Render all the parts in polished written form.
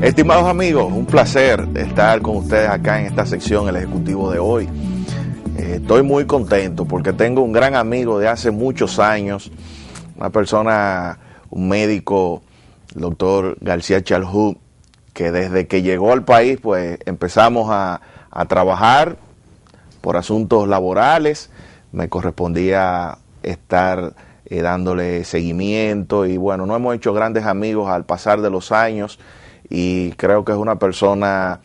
Estimados amigos, un placer estar con ustedes acá en esta sección, el Ejecutivo de hoy. Estoy muy contento porque tengo un gran amigo de hace muchos años, una persona, un médico, el doctor García Chalhoub, que desde que llegó al país pues empezamos a trabajar por asuntos laborales. Me correspondía estar dándole seguimiento y bueno, nos hemos hecho grandes amigos al pasar de los años y creo que es una persona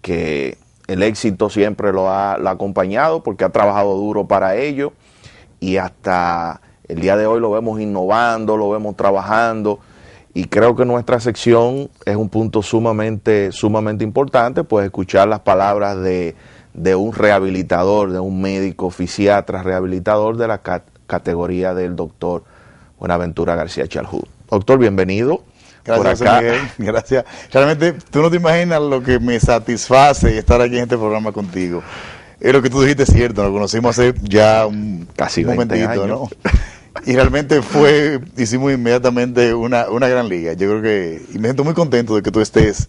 que el éxito siempre lo ha acompañado porque ha trabajado duro para ello y hasta el día de hoy lo vemos innovando, lo vemos trabajando y creo que nuestra sección es un punto sumamente importante, pues escuchar las palabras de un rehabilitador, de un médico fisiatra rehabilitador de la categoría del doctor Buenaventura García Chalhoub. Doctor, bienvenido. Gracias, por acá. Miguel. Gracias. Realmente tú no te imaginas lo que me satisface estar aquí en este programa contigo. Es lo que tú dijiste, es cierto, nos conocimos hace ya casi un 20 momentito, años. ¿no? Y realmente hicimos inmediatamente una gran liga. Yo creo que, y me siento muy contento de que tú estés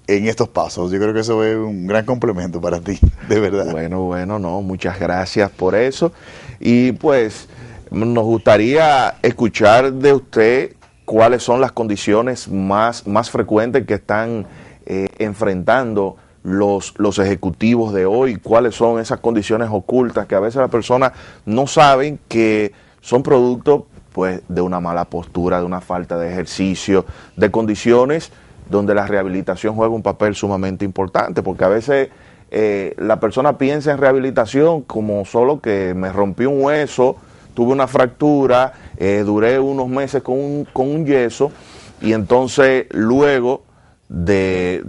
en estos pasos. Yo creo que eso es un gran complemento para ti, de verdad. Bueno, no, muchas gracias por eso. Y pues nos gustaría escuchar de usted cuáles son las condiciones más frecuentes que están enfrentando los ejecutivos de hoy, cuáles son esas condiciones ocultas que a veces las personas no saben que son producto pues de una mala postura, de una falta de ejercicio, de condiciones donde la rehabilitación juega un papel sumamente importante, porque a veces la persona piensa en rehabilitación como solo que me rompí un hueso, tuve una fractura, duré unos meses con un yeso y entonces luego de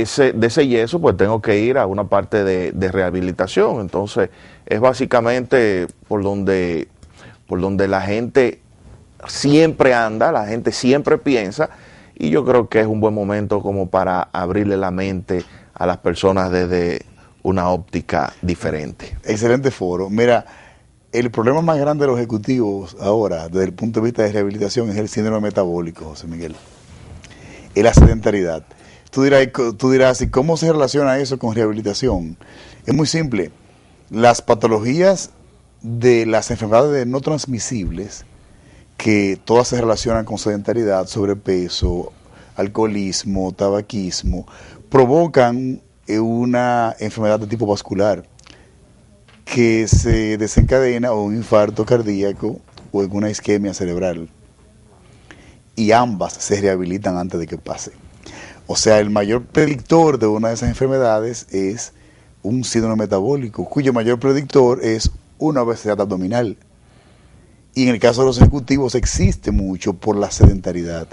ese yeso pues tengo que ir a una parte de rehabilitación. Entonces es básicamente por donde la gente siempre anda, la gente siempre piensa y yo creo que es un buen momento como para abrirle la mente a las personas desde una óptica diferente. Excelente foro. Mira, el problema más grande de los ejecutivos ahora, desde el punto de vista de rehabilitación, es el síndrome metabólico, José Miguel. Es la sedentariedad. Tú dirás, ¿y cómo se relaciona eso con rehabilitación? Es muy simple. Las patologías de las enfermedades no transmisibles, que todas se relacionan con sedentariedad, sobrepeso, alcoholismo, tabaquismo, provocan una enfermedad de tipo vascular que se desencadena o un infarto cardíaco o en una isquemia cerebral. Y ambas se rehabilitan antes de que pase. O sea, el mayor predictor de una de esas enfermedades es un síndrome metabólico, cuyo mayor predictor es una obesidad abdominal. Y en el caso de los ejecutivos existe mucho por la sedentariedad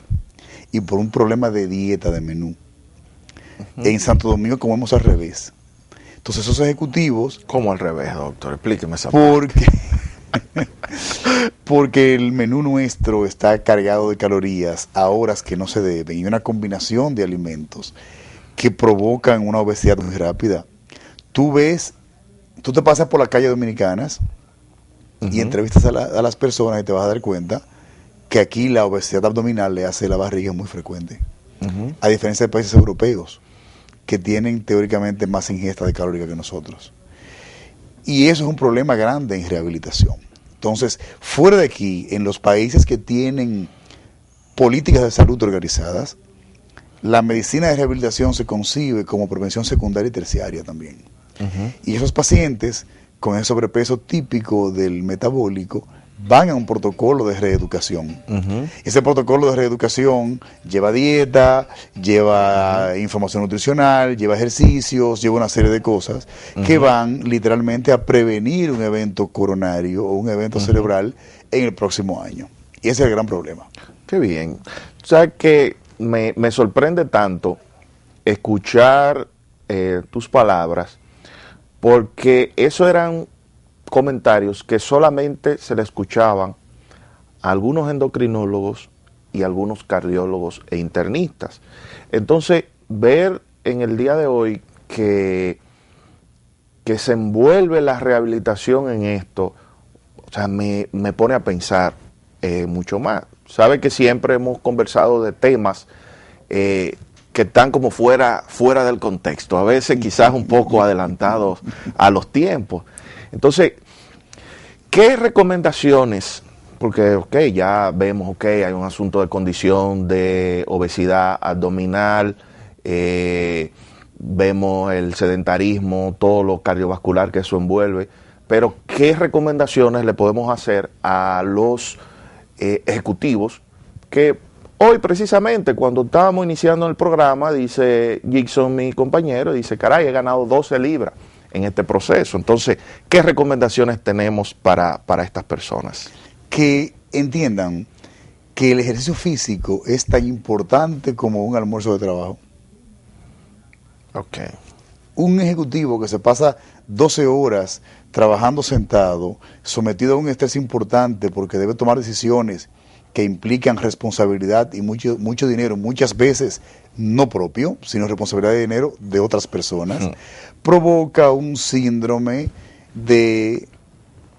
y por un problema de dieta, de menú. En Santo Domingo comemos al revés. Entonces esos ejecutivos... ¿Cómo al revés, doctor? Explíqueme esa parte. Porque el menú nuestro está cargado de calorías a horas que no se deben y una combinación de alimentos que provocan una obesidad muy rápida. Tú te pasas por las calles dominicanas y entrevistas a las personas y te vas a dar cuenta que aquí la obesidad abdominal le hace la barriga muy frecuente. A diferencia de países europeos que tienen teóricamente más ingesta de calorías que nosotros. Y eso es un problema grande en rehabilitación. Entonces, fuera de aquí, en los países que tienen políticas de salud organizadas, la medicina de rehabilitación se concibe como prevención secundaria y terciaria también. Y esos pacientes con el sobrepeso típico del metabólico van a un protocolo de reeducación. Ese protocolo de reeducación lleva dieta, lleva información nutricional, lleva ejercicios, lleva una serie de cosas que van literalmente a prevenir un evento coronario o un evento cerebral en el próximo año. Y ese es el gran problema. Qué bien. O sea que me sorprende tanto escuchar tus palabras, porque eso eran comentarios que solamente se le escuchaban a algunos endocrinólogos y a algunos cardiólogos e internistas. Entonces, ver en el día de hoy que se envuelve la rehabilitación en esto, o sea, me pone a pensar mucho más. Sabe que siempre hemos conversado de temas que están como fuera del contexto, a veces quizás un poco adelantados a los tiempos. Entonces, ¿qué recomendaciones? Porque, ok, ya vemos, ok, hay un asunto de condición de obesidad abdominal, vemos el sedentarismo, todo lo cardiovascular que eso envuelve, pero ¿qué recomendaciones le podemos hacer a los ejecutivos que hoy precisamente cuando estábamos iniciando el programa, dice Gibson, mi compañero, dice, caray, he ganado 12 libras en este proceso? Entonces, ¿qué recomendaciones tenemos para estas personas? Que entiendan que el ejercicio físico es tan importante como un almuerzo de trabajo. Ok. Un ejecutivo que se pasa 12 horas trabajando sentado, sometido a un estrés importante porque debe tomar decisiones que implican responsabilidad y mucho dinero, muchas veces no propio, sino responsabilidad de dinero de otras personas, provoca un síndrome de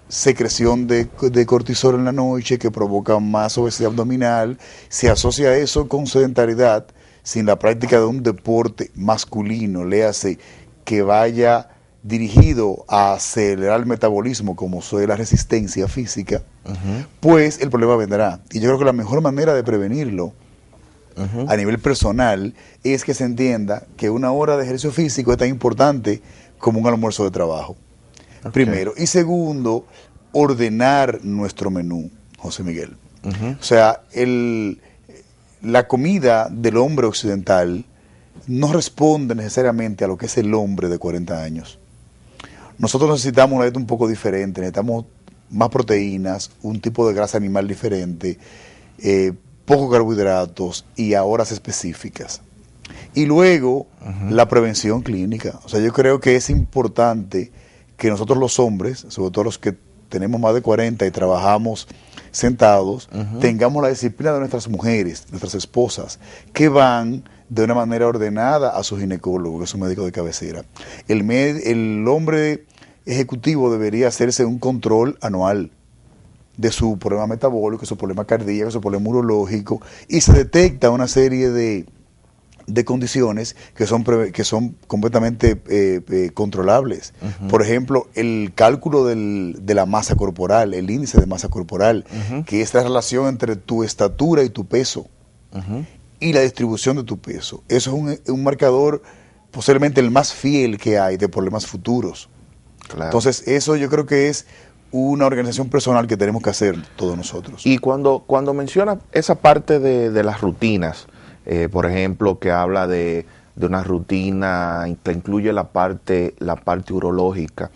secreción de cortisol en la noche que provoca más obesidad abdominal. Se asocia eso con sedentariedad, sin la práctica de un deporte masculino, léase, que vaya dirigido a acelerar el metabolismo, como soy la resistencia física, pues el problema vendrá. Y yo creo que la mejor manera de prevenirlo a nivel personal es que se entienda que una hora de ejercicio físico es tan importante como un almuerzo de trabajo. Primero. Y segundo, ordenar nuestro menú, José Miguel. O sea, la comida del hombre occidental no responde necesariamente a lo que es el hombre de 40 años. Nosotros necesitamos una dieta un poco diferente, necesitamos más proteínas, un tipo de grasa animal diferente, pocos carbohidratos y a horas específicas. Y luego, la prevención clínica. O sea, yo creo que es importante que nosotros los hombres, sobre todo los que tenemos más de 40 y trabajamos sentados, tengamos la disciplina de nuestras mujeres, nuestras esposas, que van de una manera ordenada a su ginecólogo, que es un médico de cabecera. El hombre ejecutivo debería hacerse un control anual de su problema metabólico, su problema cardíaco, su problema urológico, y se detecta una serie de condiciones que son completamente controlables. Por ejemplo, el cálculo de la masa corporal, el índice de masa corporal, que es la relación entre tu estatura y tu peso, y la distribución de tu peso. Eso es un marcador posiblemente el más fiel que hay de problemas futuros. Claro. Entonces, eso yo creo que es una organización personal que tenemos que hacer todos nosotros. Y cuando mencionas esa parte de las rutinas, por ejemplo, que habla de una rutina que incluye la parte urológica,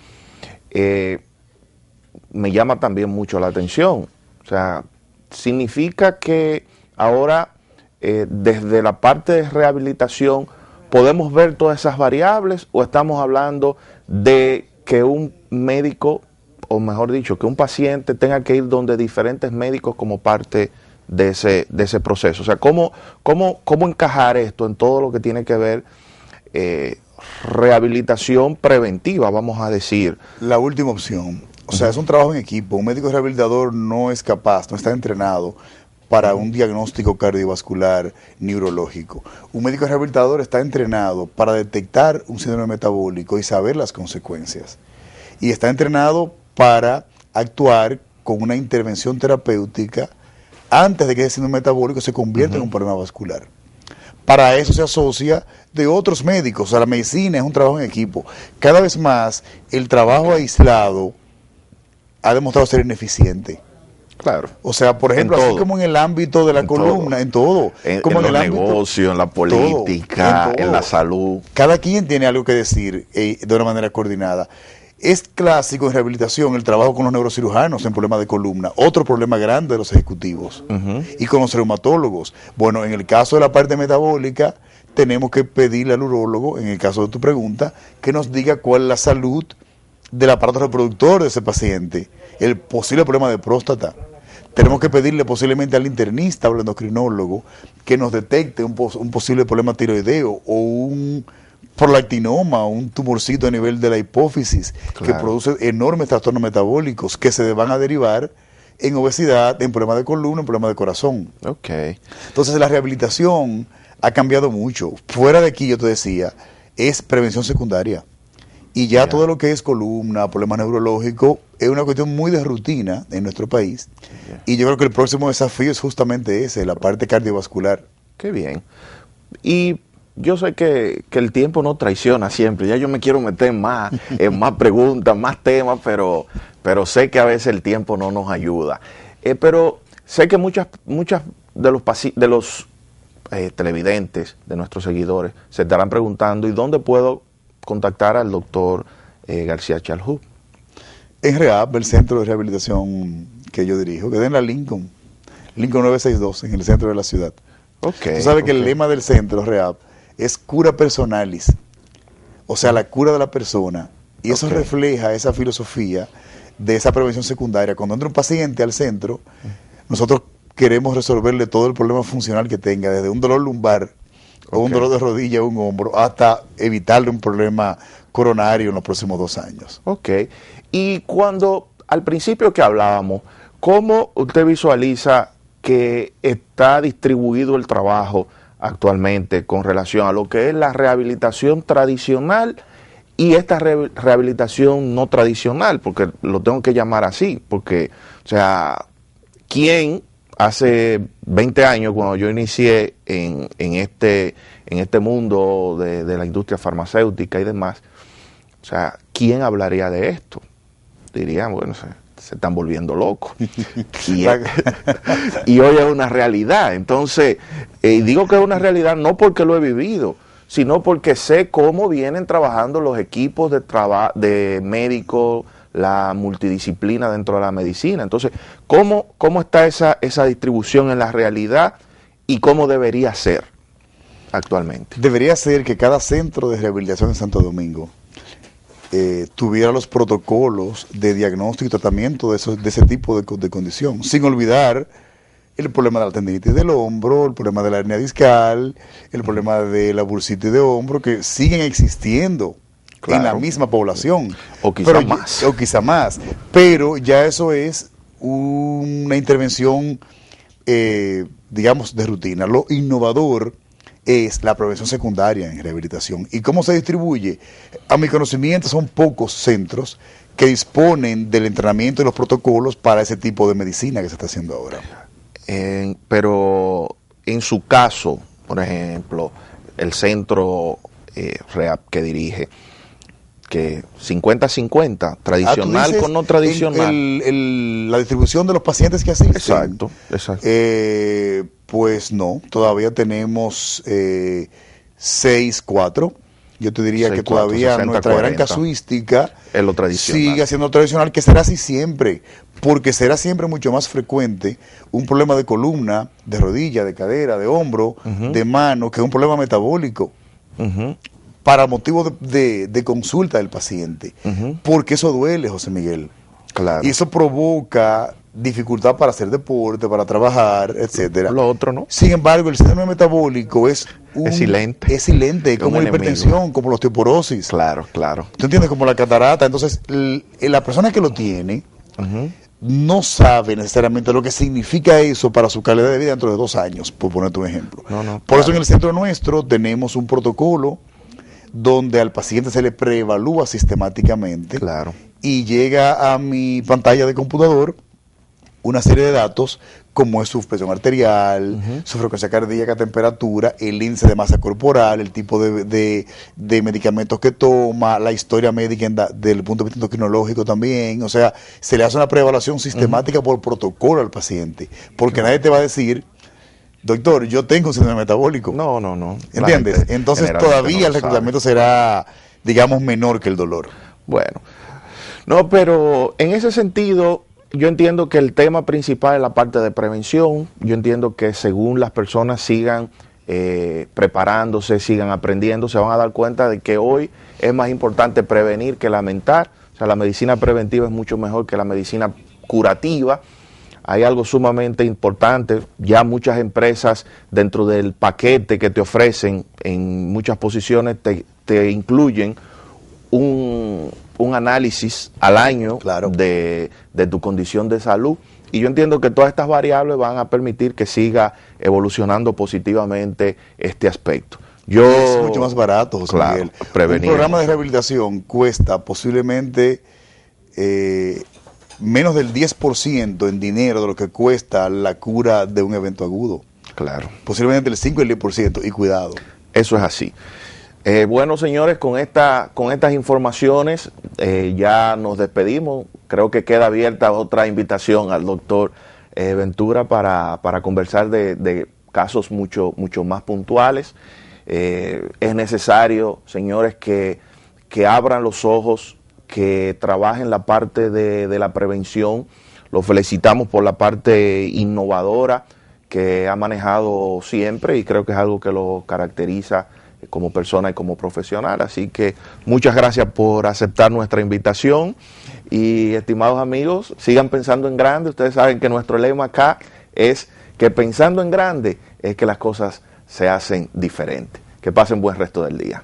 me llama también mucho la atención. O sea, significa que ahora, desde la parte de rehabilitación, podemos ver todas esas variables, o estamos hablando de que un médico, o mejor dicho, que un paciente tenga que ir donde diferentes médicos como parte de ese proceso? O sea, ¿cómo encajar esto en todo lo que tiene que ver rehabilitación preventiva, vamos a decir? La última opción. O sea, es un trabajo en equipo. Un médico rehabilitador no es capaz, no está entrenado para un diagnóstico cardiovascular neurológico. Un médico rehabilitador está entrenado para detectar un síndrome metabólico y saber las consecuencias. Y está entrenado para actuar con una intervención terapéutica antes de que ese síndrome metabólico se convierta en un problema vascular. Para eso se asocia de otros médicos. O sea, la medicina es un trabajo en equipo. Cada vez más el trabajo aislado ha demostrado ser ineficiente. Claro. O sea, por ejemplo, así como en el ámbito de la columna, en todo. Como en los negocios, en la política, en la salud. Cada quien tiene algo que decir de una manera coordinada. Es clásico en rehabilitación el trabajo con los neurocirujanos en problemas de columna, otro problema grande de los ejecutivos, y con los reumatólogos. Bueno, en el caso de la parte metabólica, tenemos que pedirle al urólogo, en el caso de tu pregunta, que nos diga cuál es la salud del aparato reproductor de ese paciente, el posible problema de próstata. Tenemos que pedirle posiblemente al internista o al endocrinólogo que nos detecte un posible problema tiroideo o un prolactinoma, un tumorcito a nivel de la hipófisis, que produce enormes trastornos metabólicos que se van a derivar en obesidad, en problemas de columna, en problemas de corazón. Okay. Entonces la rehabilitación ha cambiado mucho. Fuera de aquí, yo te decía, es prevención secundaria. Y ya todo lo que es columna, problemas neurológicos, es una cuestión muy de rutina en nuestro país. Y yo creo que el próximo desafío es justamente ese, la parte cardiovascular. Qué bien. Y yo sé que el tiempo no traiciona siempre. Ya yo me quiero meter en más preguntas, más temas, pero sé que a veces el tiempo no nos ayuda. Pero sé que muchas de los televidentes, de nuestros seguidores, se estarán preguntando, ¿y dónde puedo contactar al doctor García Chalhoub? En REHAB, el centro de rehabilitación que yo dirijo, que es en la Lincoln 962, en el centro de la ciudad. Okay, Tú sabes que el lema del centro REHAB es cura personalis, o sea, la cura de la persona. Y eso refleja esa filosofía de esa prevención secundaria. Cuando entra un paciente al centro, nosotros queremos resolverle todo el problema funcional que tenga, desde un dolor lumbar o un dolor de rodilla o un hombro, hasta evitarle un problema coronario en los próximos 2 años. Ok. Y cuando, al principio que hablábamos, ¿cómo usted visualiza que está distribuido el trabajo actualmente con relación a lo que es la rehabilitación tradicional y esta rehabilitación no tradicional? Porque lo tengo que llamar así, porque, o sea, ¿quién hace 20 años, cuando yo inicié en este mundo de la industria farmacéutica y demás, o sea, ¿quién hablaría de esto? Dirían, bueno, se están volviendo locos. Y hoy es una realidad. Entonces, digo que es una realidad no porque lo he vivido, sino porque sé cómo vienen trabajando los equipos de médicos, la multidisciplina dentro de la medicina. Entonces, ¿cómo está esa distribución en la realidad y cómo debería ser actualmente? Debería ser que cada centro de rehabilitación en Santo Domingo tuviera los protocolos de diagnóstico y tratamiento de ese tipo de condición, sin olvidar el problema de la tendinitis del hombro, el problema de la hernia discal, el problema de la bursitis de hombro, que siguen existiendo. Claro. En la misma población. O quizá más. O quizá más. Pero ya eso es una intervención, digamos, de rutina. Lo innovador es la prevención secundaria en rehabilitación. ¿Y cómo se distribuye? A mi conocimiento son pocos centros que disponen del entrenamiento y los protocolos para ese tipo de medicina que se está haciendo ahora. Pero en su caso, por ejemplo, el centro REHAB que dirige, que 50-50, tradicional con no tradicional. La distribución de los pacientes que asisten. Exacto, exacto. Pues no, todavía tenemos 6-4. Yo te diría 6, que 4, todavía 60, nuestra 40, gran casuística es lo tradicional. Sigue siendo tradicional, que será así siempre, porque será siempre mucho más frecuente un problema de columna, de rodilla, de cadera, de hombro, de mano, que un problema metabólico. Para motivo de consulta del paciente, porque eso duele, José Miguel. Claro. Y eso provoca dificultad para hacer deporte, para trabajar, etcétera. Lo otro, ¿no? Sin embargo, el síndrome metabólico es silente. Es silente, como la hipertensión, como la osteoporosis. Claro, claro. ¿Tú entiendes? Como la catarata. Entonces, la persona que lo tiene no sabe necesariamente lo que significa eso para su calidad de vida dentro de 2 años, por ponerte un ejemplo. Por eso en el centro nuestro tenemos un protocolo donde al paciente se le preevalúa sistemáticamente y llega a mi pantalla de computador una serie de datos como es su presión arterial, su frecuencia cardíaca, temperatura, el índice de masa corporal, el tipo de medicamentos que toma, la historia médica desde el punto de vista endocrinológico también. O sea, se le hace una preevaluación sistemática por protocolo al paciente, porque nadie te va a decir: doctor, yo tengo un síndrome metabólico. No. ¿Entiendes? Entonces todavía el reclutamiento será, digamos, menor que el dolor. Bueno, no, pero en ese sentido, yo entiendo que el tema principal es la parte de prevención. Yo entiendo que según las personas sigan preparándose, sigan aprendiendo, se van a dar cuenta de que hoy es más importante prevenir que lamentar. O sea, la medicina preventiva es mucho mejor que la medicina curativa. Hay algo sumamente importante, ya muchas empresas dentro del paquete que te ofrecen en muchas posiciones te incluyen un análisis al año de tu condición de salud, Y yo entiendo que todas estas variables van a permitir que siga evolucionando positivamente este aspecto. Y es mucho más barato, José Miguel. Prevenir. Un programa de rehabilitación cuesta posiblemente menos del 10% en dinero de lo que cuesta la cura de un evento agudo. Claro. Posiblemente el 5 y el 10%, y cuidado. Eso es así. Bueno, señores, con estas informaciones ya nos despedimos. Creo que queda abierta otra invitación al doctor Ventura para conversar de casos mucho más puntuales. Es necesario, señores, que abran los ojos, que trabajen la parte de la prevención. Los felicitamos por la parte innovadora que ha manejado siempre y creo que es algo que lo caracteriza como persona y como profesional. Así que muchas gracias por aceptar nuestra invitación y, estimados amigos, sigan pensando en grande. Ustedes saben que nuestro lema acá es que pensando en grande es que las cosas se hacen diferentes. Que pasen buen resto del día.